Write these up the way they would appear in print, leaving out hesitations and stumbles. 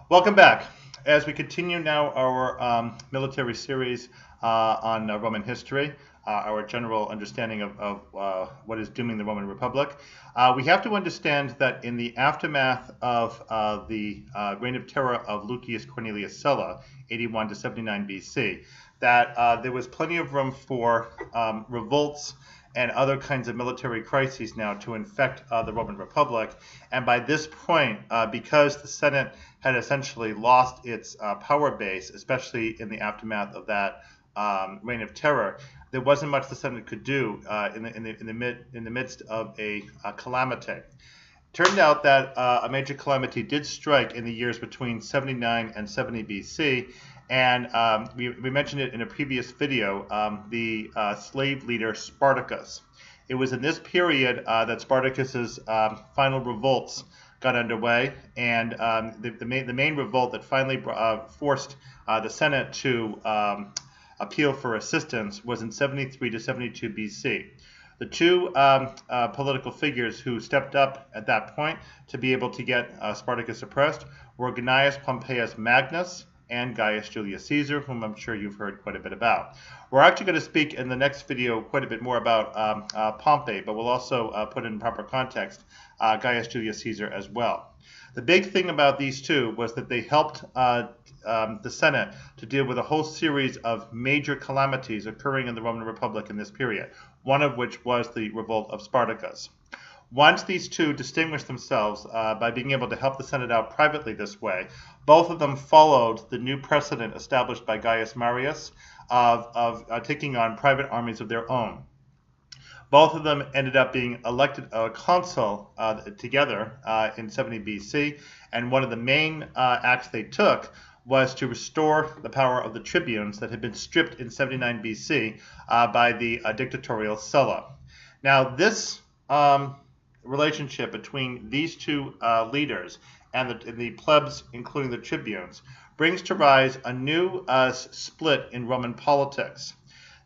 Welcome back. As we continue now our military series on Roman history, our general understanding of what is dooming the Roman Republic, we have to understand that in the aftermath of the reign of terror of Lucius Cornelius Sulla, 81 to 79 BC, that there was plenty of room for revolts and other kinds of military crises now to infect the Roman Republic. And by this point, because the Senate had essentially lost its power base, especially in the aftermath of that reign of terror, there wasn't much the Senate could do in the midst of a calamity. Turned out that a major calamity did strike in the years between 79 and 70 BC, and we mentioned it in a previous video, the slave leader Spartacus. It was in this period that Spartacus's final revolts got underway, and the main revolt that finally forced the Senate to appeal for assistance was in 73 to 72 BC. The two political figures who stepped up at that point to be able to get Spartacus suppressed were Gnaeus Pompeius Magnus and Gaius Julius Caesar, whom I'm sure you've heard quite a bit about. We're actually going to speak in the next video quite a bit more about Pompey, but we'll also put in proper context Gaius Julius Caesar as well. The big thing about these two was that they helped the Senate to deal with a whole series of major calamities occurring in the Roman Republic in this period, one of which was the revolt of Spartacus. Once these two distinguished themselves by being able to help the Senate out privately this way, both of them followed the new precedent established by Gaius Marius of taking on private armies of their own. Both of them ended up being elected a consul together in 70 BC, and one of the main acts they took was to restore the power of the tribunes that had been stripped in 79 BC by the dictatorial Sulla. Now, this relationship between these two leaders and the plebs, including the tribunes, brings to rise a new split in Roman politics.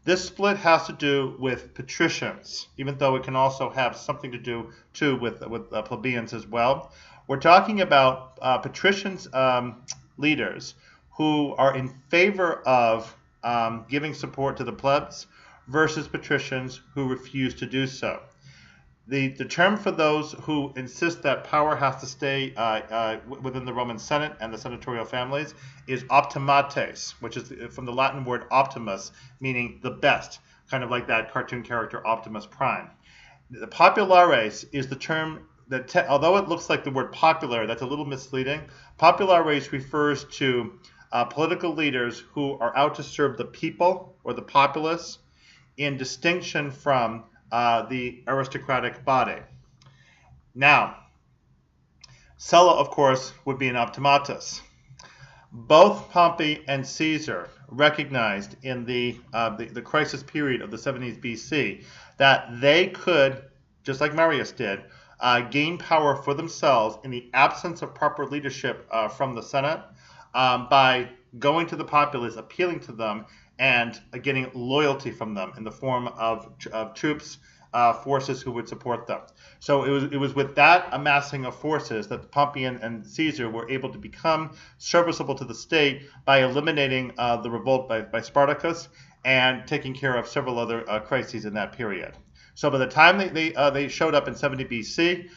This split has to do with patricians, even though it can also have something to do too with plebeians as well. We're talking about patricians, leaders who are in favor of giving support to the plebs versus patricians who refuse to do so. The term for those who insist that power has to stay within the Roman Senate and the senatorial families is optimates, which is from the Latin word optimus, meaning the best, kind of like that cartoon character Optimus Prime. The populares is the term that, although it looks like the word popular, that's a little misleading. Populares refers to political leaders who are out to serve the people or the populace in distinction from the aristocratic body. Now, Sulla, of course, would be an optimatus. Both Pompey and Caesar recognized in the crisis period of the 70s BC that they could, just like Marius did, gain power for themselves in the absence of proper leadership from the Senate by going to the populace, appealing to them, and getting loyalty from them in the form of troops, forces who would support them. So it was with that amassing of forces that Pompey and Caesar were able to become serviceable to the state by eliminating the revolt by Spartacus and taking care of several other crises in that period. So by the time they showed up in 70 BC,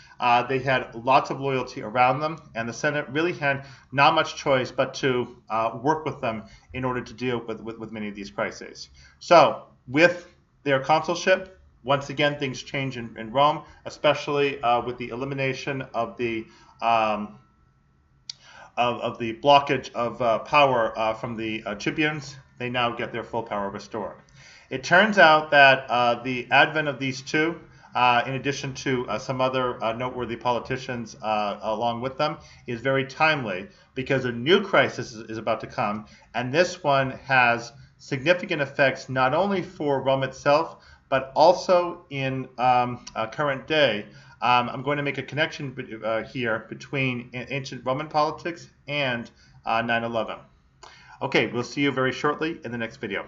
they had lots of loyalty around them, and the Senate really had not much choice but to work with them in order to deal with many of these crises. So with their consulship, once again things change in Rome, especially with the elimination of the blockage of power from the tribunes. They now get their full power restored. It turns out that the advent of these two, in addition to some other noteworthy politicians along with them, is very timely because a new crisis is about to come, and this one has significant effects not only for Rome itself, but also in current day. I'm going to make a connection here between ancient Roman politics and 9/11. Okay, we'll see you very shortly in the next video.